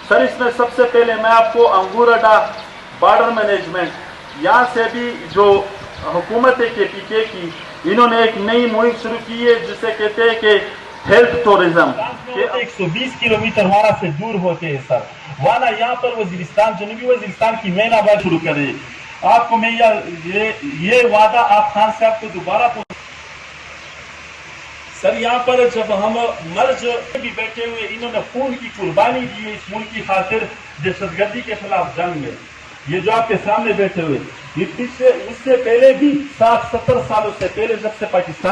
Sir इसमें सबसे पहले मैं आपको अंगूर अड्डा बॉर्डर मैनेजमेंट यहाँ से भी जो हुकूमत है KPK की, इन्होंने एक नई मुहिम शुरू की है जिसे कहते हैं कि हेल्थ टूरिज्म। 120 किलोमीटर वहाँ से दूर होते हैं सर, वाला यहाँ पर वजीरिस्तान, जनूबी वजीरिस्तान की मेन आबाद शुरू करे। आपको मैं ये वादा आप खान साहब को दोबारा सर, यहाँ पर जब हम मर्ज भी बैठे हुए, इन्होंने खून की कुर्बानी दी है इस मुल्क की खातिर दहशतगर्दी के खिलाफ जंग में। ये जो आपके सामने बैठे हुए, ये पीछे उससे पहले भी 60-70 सालों से पहले जब से पाकिस्तान